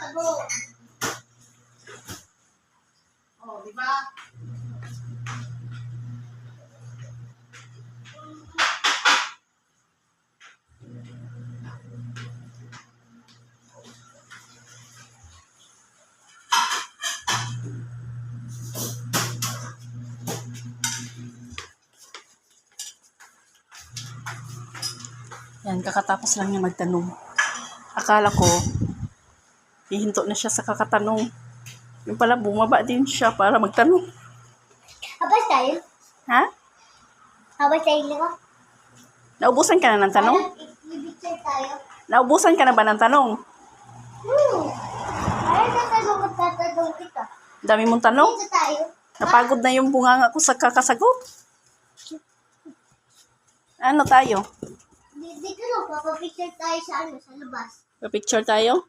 Oh, di ba? Yan, kakatapos lang niya magtanong. Akala ko, hihinto na siya sa kakatanong. Yung pala, bumaba din siya para magtanong. Habas tayo? Ha? Habas tayo nila? Naubusan ka na ng tanong? Ibigay tayo? Naubusan ka na ba ng tanong? Ay, magtatanong kita. Dami mong tanong? Dito tayo? Napagod na yung bunganga ko sa kakasagot. Ano tayo? Dito lang, papapicture tayo sa labas. Pa-picture tayo?